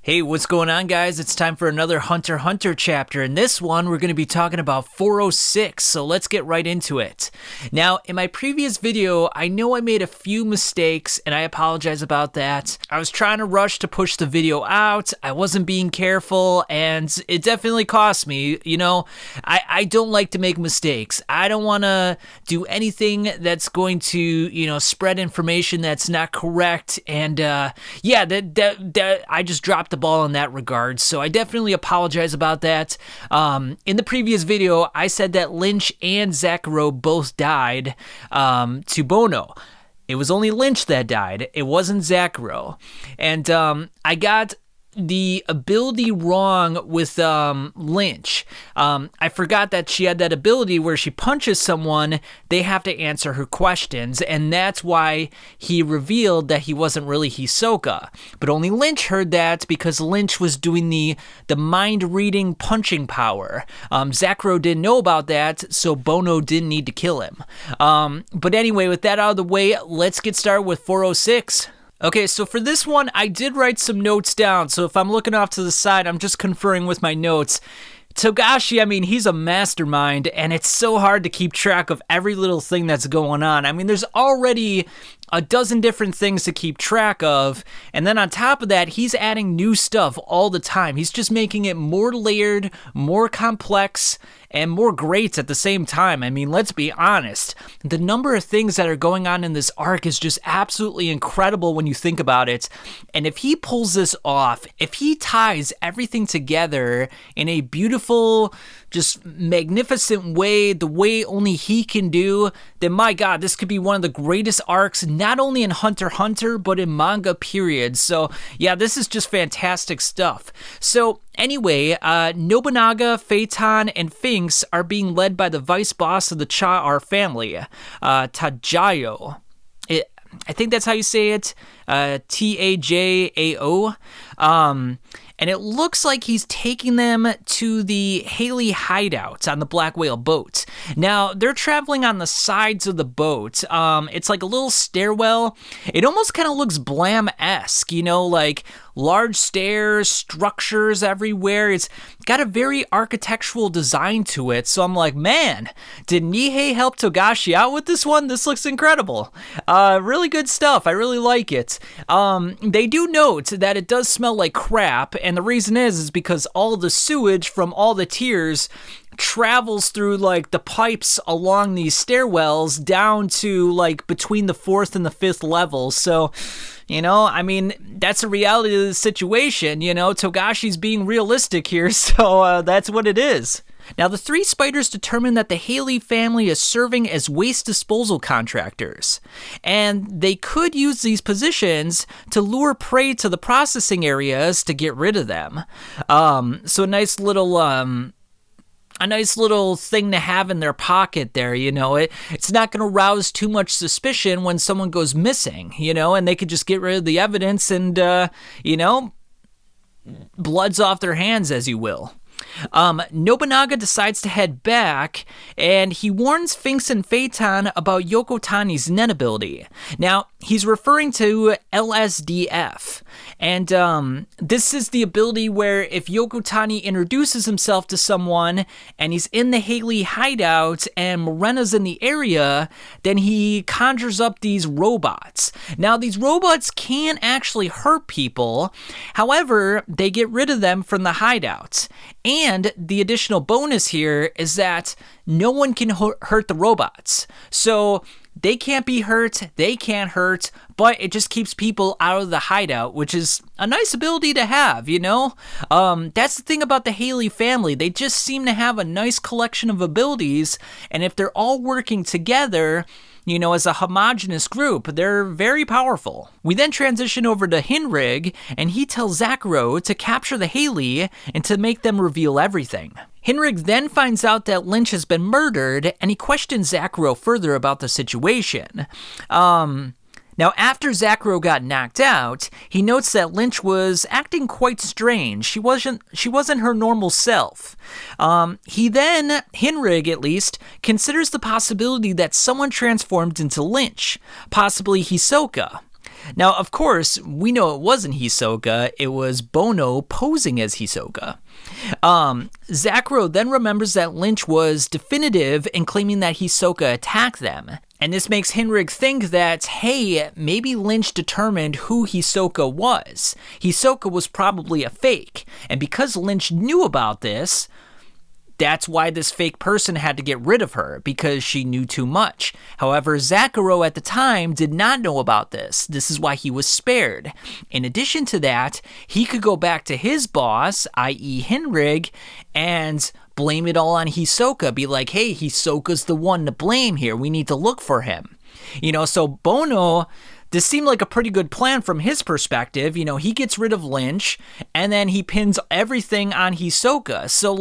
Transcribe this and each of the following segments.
Hey, what's going on, guys? It's time for another HunterXHunter chapter. In this one, we're going to be talking about 406, so let's get right into it. Now, in my previous video, I know I made a few mistakes, and I apologize about that. I was trying to rush to push the video out, I wasn't being careful, and it definitely cost me. You know, I don't like to make mistakes. I don't want to do anything that's going to, spread information that's not correct, and I just dropped the ball in that regard, so I definitely apologize about that. In the previous video, I said that Lynch and Zacro both died to Bono. It was only Lynch that died. It wasn't Zacro. And I got the ability wrong with Lynch. I forgot that she had that ability where she punches someone, they have to answer her questions, and that's why he revealed that he wasn't really Hisoka. But only Lynch heard that because Lynch was doing the mind-reading punching power. Zacro didn't know about that, so Bono didn't need to kill him. But anyway, with that out of the way, let's get started with 406. Okay, so for this one, I did write some notes down, so if I'm looking off to the side, I'm just conferring with my notes. Togashi, he's a mastermind, and it's so hard to keep track of every little thing that's going on. There's already a dozen different things to keep track of, and then on top of that, he's adding new stuff all the time. He's just making it more layered, more complex, and more great at the same time. Let's be honest. The number of things that are going on in this arc is just absolutely incredible when you think about it. And if he pulls this off, if he ties everything together in a beautiful, just magnificent way, the way only he can do, then my god, this could be one of the greatest arcs, not only in HunterXHunter, but in manga period. So yeah, this is just fantastic stuff. So anyway, Nobunaga, Phaeton, and Finks are being led by the vice boss of the Cha-R family, Tajayo. I think that's how you say it, Tajao. And it looks like he's taking them to the Haley hideout on the Black Whale boat. Now, they're traveling on the sides of the boat. It's like a little stairwell. It almost kind of looks Blam-esque, like large stairs, structures everywhere. It's got a very architectural design to it. So I'm like, man, did Nihei help Togashi out with this one? This looks incredible. Really good stuff. I really like it. They do note that it does smell like crap, and the reason is because all the sewage from all the tiers travels through the pipes along these stairwells down to between the 4th and the 5th level. So, that's a reality of the situation. Togashi's being realistic here, so that's what it is. Now, the three spiders determine that the Haley family is serving as waste disposal contractors, and they could use these positions to lure prey to the processing areas to get rid of them. So a nice little thing to have in their pocket there, it's not going to rouse too much suspicion when someone goes missing, and they could just get rid of the evidence and, blood's off their hands, as you will. Nobunaga decides to head back, and he warns Finks and Phaeton about Yokotani's Nen ability. Now, he's referring to LSDF, and this is the ability where if Yokotani introduces himself to someone, and he's in the Haley hideout, and Morena's in the area, then he conjures up these robots. Now, these robots can actually hurt people, however, they get rid of them from the hideout. And the additional bonus here is that no one can hurt the robots. So they can't be hurt, they can't hurt, but it just keeps people out of the hideout, which is a nice ability to have, That's the thing about the Haley family. They just seem to have a nice collection of abilities, and if they're all working together, as a homogenous group, they're very powerful. We then transition over to Hinrig, and he tells Zacro to capture the Haley and to make them reveal everything. Hinrig then finds out that Lynch has been murdered, and he questions Zacro further about the situation. Now, after Zacro got knocked out, he notes that Lynch was acting quite strange. She wasn't her normal self. He then, Hinrig at least, considers the possibility that someone transformed into Lynch, possibly Hisoka. Now, of course, we know it wasn't Hisoka. It was Bono posing as Hisoka. Zacharo then remembers that Lynch was definitive in claiming that Hisoka attacked them. And this makes Henrik think that, hey, maybe Lynch determined who Hisoka was. Hisoka was probably a fake. And because Lynch knew about this, that's why this fake person had to get rid of her, because she knew too much. However, Zacharo at the time did not know about this. This is why he was spared. In addition to that, he could go back to his boss, i.e. Henrik, and blame it all on Hisoka. Be like, hey, Hisoka's the one to blame here. We need to look for him. So Bono, this seemed like a pretty good plan from his perspective. He gets rid of Lynch, and then he pins everything on Hisoka. So,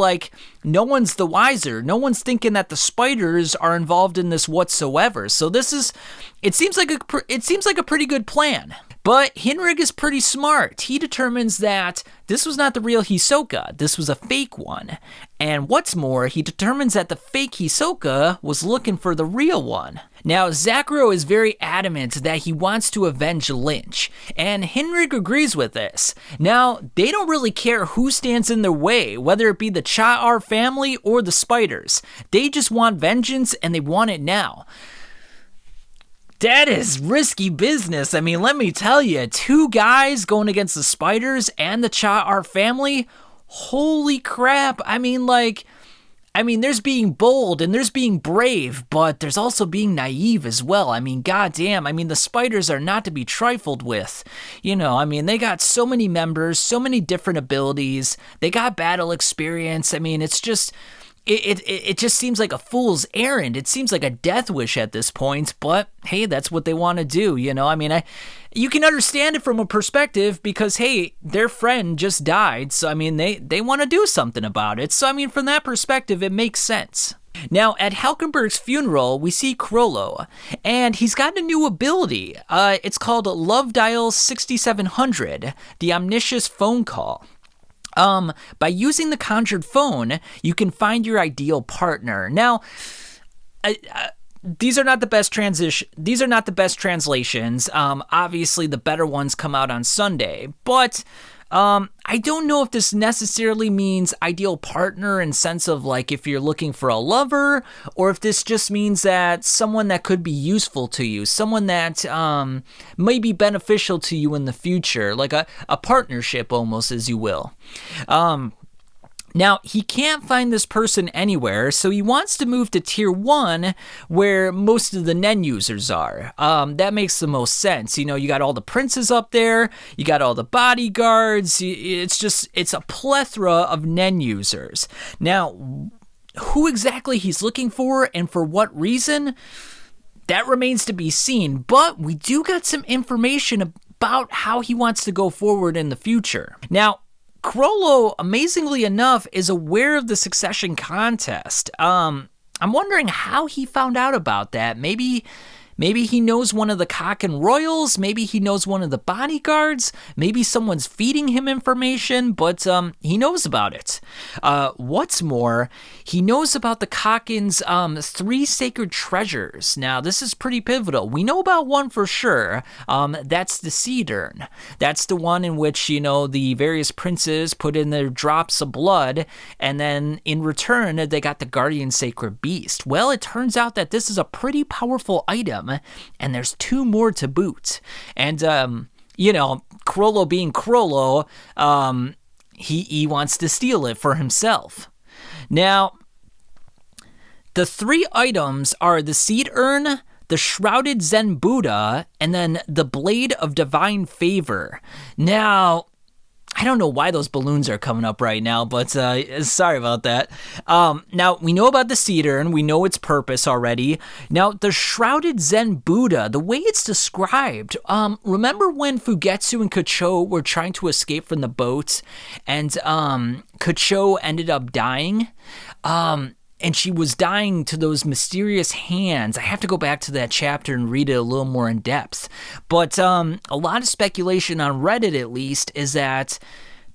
no one's the wiser. No one's thinking that the spiders are involved in this whatsoever. So it seems like a pretty good plan. But Henrik is pretty smart. He determines that this was not the real Hisoka. This was a fake one. And what's more, he determines that the fake Hisoka was looking for the real one. Now, Zacharo is very adamant that he wants to avenge Lynch, and Henrik agrees with this. Now, they don't really care who stands in their way, whether it be the Cha-Ar family or the spiders. They just want vengeance, and they want it now. That is risky business. Let me tell you, 2 guys going against the spiders and the Cha-Ar family, holy crap. There's being bold and there's being brave, but there's also being naive as well. Goddamn. The spiders are not to be trifled with. They got so many members, so many different abilities. They got battle experience. It's just... It just seems like a fool's errand. It seems like a death wish at this point, but hey, that's what they want to do, you can understand it from a perspective because, hey, their friend just died, so they want to do something about it. So from that perspective, it makes sense. Now, at Halkenberg's funeral, we see Chrollo, and he's got a new ability. It's called Love Dial 6700, the omniscious phone call. By using the conjured phone, you can find your ideal partner. Now, these are not the best translations. Obviously, the better ones come out on Sunday, but I don't know if this necessarily means ideal partner in sense of if you're looking for a lover, or if this just means that someone that could be useful to you, someone that may be beneficial to you in the future, like a partnership almost, as you will. Now, he can't find this person anywhere, so he wants to move to Tier 1, where most of the Nen users are. That makes the most sense. You got all the princes up there, you got all the bodyguards, it's a plethora of Nen users. Now, who exactly he's looking for and for what reason, that remains to be seen, but we do got some information about how he wants to go forward in the future. Now, Chrollo, amazingly enough, is aware of the succession contest. I'm wondering how he found out about that. Maybe he knows one of the cock and royals. Maybe he knows one of the bodyguards. Maybe someone's feeding him information, but he knows about it. What's more, he knows about the Kocken's 3 sacred treasures. Now, this is pretty pivotal. We know about one for sure. That's the seed urn. That's the one in which, the various princes put in their drops of blood, and then in return, they got the guardian sacred beast. Well, it turns out that this is a pretty powerful item, and there's 2 more to boot. And, Chrollo being Chrollo, he wants to steal it for himself. Now, the 3 items are the seed urn, the shrouded Zen Buddha, and then the blade of divine favor. Now, I don't know why those balloons are coming up right now, but sorry about that. Now, we know about the seed urn. We know its purpose already. Now, the shrouded Zen Buddha, the way it's described, remember when Fugetsu and Kacho were trying to escape from the boat, and Kacho ended up dying? And she was dying to those mysterious hands. I have to go back to that chapter and read it a little more in depth. But a lot of speculation on Reddit, at least, is that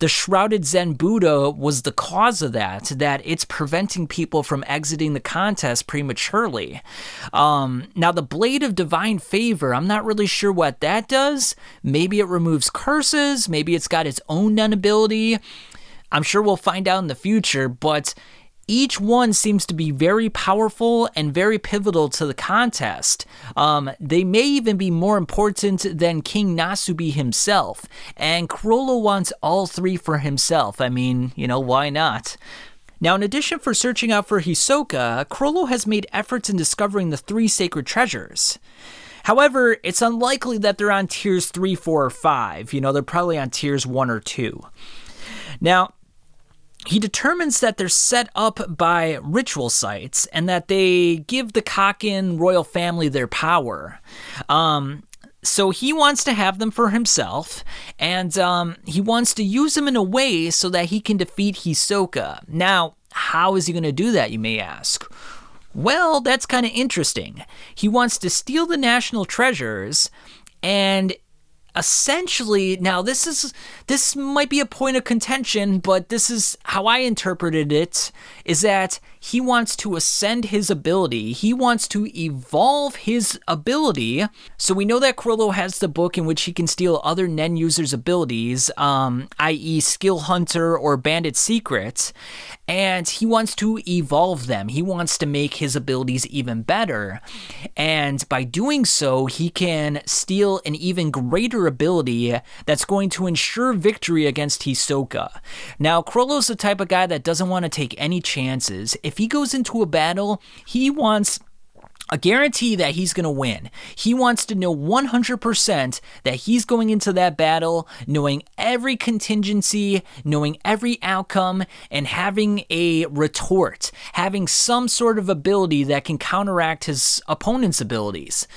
the Shrouded Zen Buddha was the cause of that it's preventing people from exiting the contest prematurely. Now, the Blade of Divine Favor, I'm not really sure what that does. Maybe it removes curses. Maybe it's got its own nun ability. I'm sure we'll find out in the future, but each one seems to be very powerful and very pivotal to the contest. They may even be more important than King Nasubi himself, and Chrollo wants all three for himself. I mean, why not? Now, in addition for searching out for Hisoka, Chrollo has made efforts in discovering the 3 sacred treasures. However, it's unlikely that they're on tiers 3, 4, or 5. They're probably on tiers 1 or 2. Now, he determines that they're set up by ritual sites and that they give the Kakin royal family their power. So he wants to have them for himself, and he wants to use them in a way so that he can defeat Hisoka. Now, how is he going to do that, you may ask? Well, that's kind of interesting. He wants to steal the national treasures, and essentially, now this might be a point of contention, but this is how I interpreted it, is that he wants to ascend his ability. He wants to evolve his ability. So we know that Chrollo has the book in which he can steal other Nen users' abilities, i.e. Skill Hunter or Bandit Secrets, and he wants to evolve them. He wants to make his abilities even better, and by doing so, he can steal an even greater ability that's going to ensure victory against Hisoka. Now, Chrollo's the type of guy that doesn't want to take any chances. If he goes into a battle, he wants a guarantee that he's going to win. He wants to know 100% that he's going into that battle knowing every contingency, knowing every outcome, and having a retort, having some sort of ability that can counteract his opponent's abilities.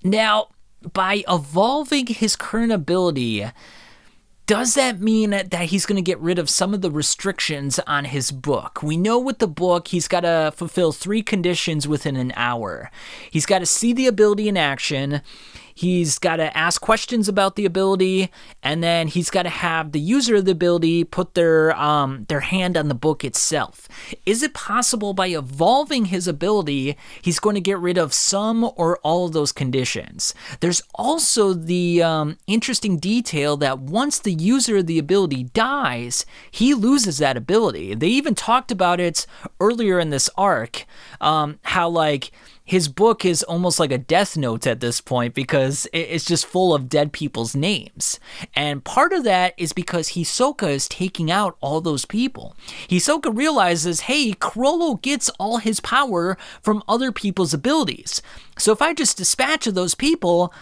Now, by evolving his current ability, does that mean that he's going to get rid of some of the restrictions on his book? We know with the book, he's got to fulfill 3 conditions within an hour. He's got to see the ability in action. He's got to ask questions about the ability, and then he's got to have the user of the ability put their hand on the book itself. Is it possible by evolving his ability, he's going to get rid of some or all of those conditions? There's also the interesting detail that once the user of the ability dies, he loses that ability. They even talked about it earlier in this arc, how his book is almost like a death note at this point because it's just full of dead people's names. And part of that is because Hisoka is taking out all those people. Hisoka realizes, hey, Chrollo gets all his power from other people's abilities. So if I just dispatch of those people,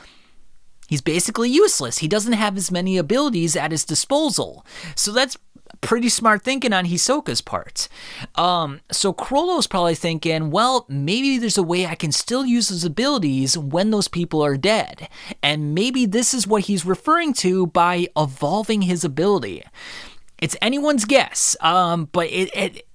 he's basically useless. He doesn't have as many abilities at his disposal. So that's pretty smart thinking on Hisoka's part. So Chrollo's probably thinking, well, maybe there's a way I can still use his abilities when those people are dead. And maybe this is what he's referring to by evolving his ability. It's anyone's guess, but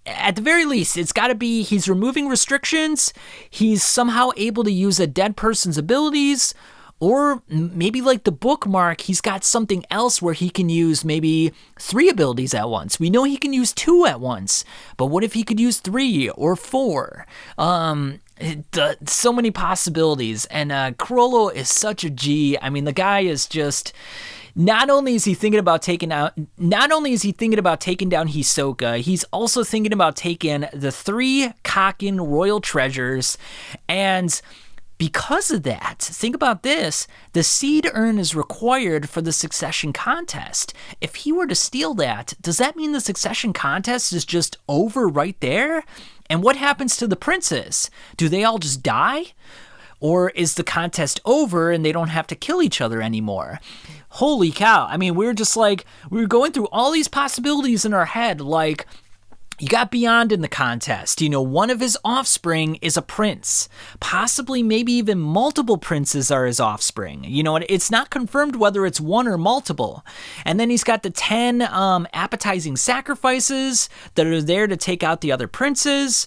at the very least, it's got to be he's removing restrictions, he's somehow able to use a dead person's abilities, or maybe like the bookmark, he's got something else where he can use maybe 3 abilities at once. We know he can use 2 at once, but what if he could use 3 or 4? So many possibilities, and Chrollo is such a G. I mean, the guy is just... Not only is he thinking about taking down Hisoka, he's also thinking about taking the 3 Kakin royal treasures, and because of that, think about this, the seed urn is required for the succession contest. If he were to steal that, does that mean the succession contest is just over right there? And what happens to the princes? Do they all just die? Or is the contest over and they don't have to kill each other anymore? Holy cow. I mean, we were going through all these possibilities in our head, like, you got Beyond in the contest. One of his offspring is a prince. Possibly, maybe even multiple princes are his offspring. It's not confirmed whether it's one or multiple. And then he's got the 10 appetizing sacrifices that are there to take out the other princes.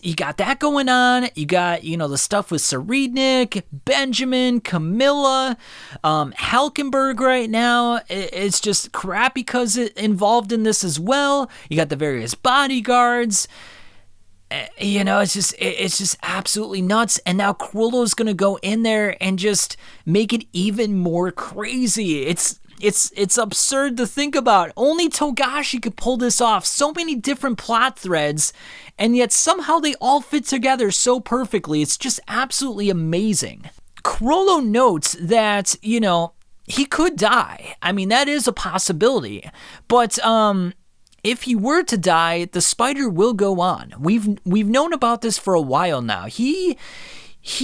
You got that going on. You got, the stuff with Serednik, Benjamin, Camilla, Halkenberg right now. It's just Kurapika's involved in this as well. You got the various bodyguards. It's just absolutely nuts. And now Chrollo's gonna go in there and just make it even more crazy. It's absurd to think about. Only Togashi could pull this off. So many different plot threads, and yet somehow they all fit together so perfectly. It's just absolutely amazing. Chrollo notes that, he could die. I mean, that is a possibility. But, if he were to die, the spider will go on. We've known about this for a while now. He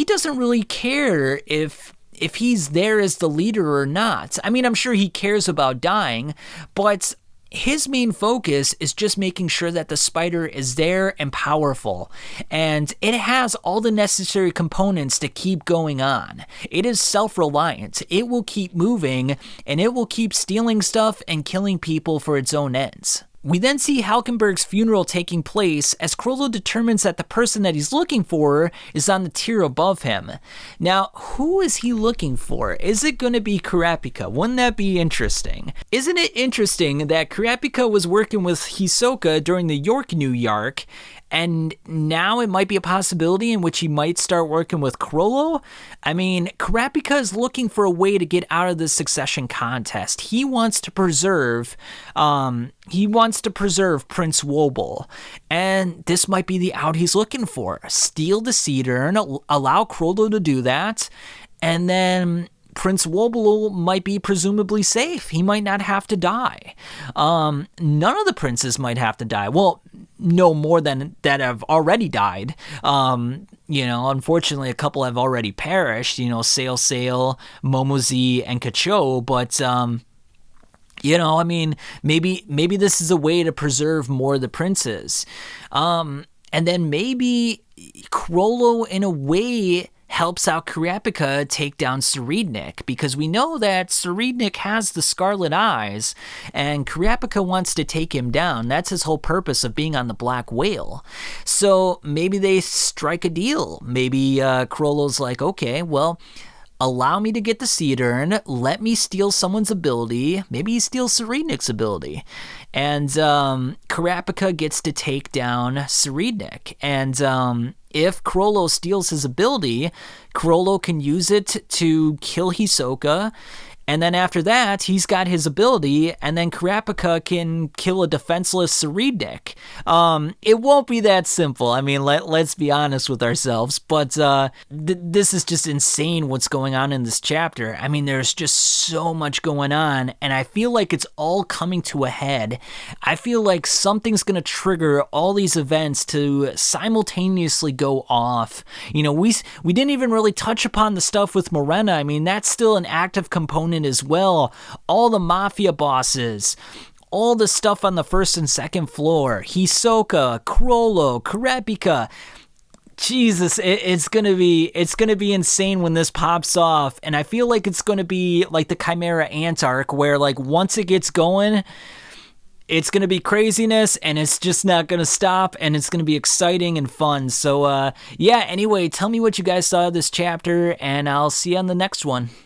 doesn't really care if he's there as the leader or not. I mean, I'm sure he cares about dying, but his main focus is just making sure that the spider is there and powerful, and it has all the necessary components to keep going on. It is self-reliant. It will keep moving, and it will keep stealing stuff and killing people for its own ends. We then see Halkenberg's funeral taking place as Chrollo determines that the person that he's looking for is on the tier above him. Now, who is he looking for? Is it going to be Kurapika? Wouldn't that be interesting? Isn't it interesting that Kurapika was working with Hisoka during the York New Yark, and now it might be a possibility in which he might start working with Chrollo? I mean, Kurapika is looking for a way to get out of this succession contest. He wants to preserve Prince Wobble, and this might be the out he's looking for. Steal the Seed Urn, allow Chrollo to do that, and then Prince Wobble might be presumably safe. He might not have to die. None of the princes might have to die. Well, no more than that have already died. Unfortunately, a couple have already perished. Sail, Momozi, and Kacho. But maybe this is a way to preserve more of the princes. And then maybe Chrollo, in a way, helps out Kurapika take down Serednik, because we know that Serednik has the Scarlet Eyes, and Kurapika wants to take him down. That's his whole purpose of being on the Black Whale. So maybe they strike a deal. Maybe Chrollo's like, okay, well, allow me to get the Seed Urn, let me steal someone's ability, maybe he steals Serednik's ability, and Kurapika gets to take down Serednik, and if Chrollo steals his ability, Chrollo can use it to kill Hisoka, and then after that, he's got his ability, and then Kurapika can kill a defenseless Serednik. It won't be that simple. I mean, let's be honest with ourselves, but this is just insane what's going on in this chapter. I mean, there's just so much going on, and I feel like it's all coming to a head. I feel like something's going to trigger all these events to simultaneously go off. We didn't even really touch upon the stuff with Morena. I mean, that's still an active component as well. All the mafia bosses, all the stuff on the first and second floor, Hisoka, Chrollo, Kurapika. Jesus, it's gonna be insane when this pops off, and I feel like it's gonna be like the Chimera Ant arc, where like once it gets going, it's going to be craziness, and it's just not going to stop, and it's going to be exciting and fun. So, anyway, tell me what you guys saw of this chapter, and I'll see you on the next one.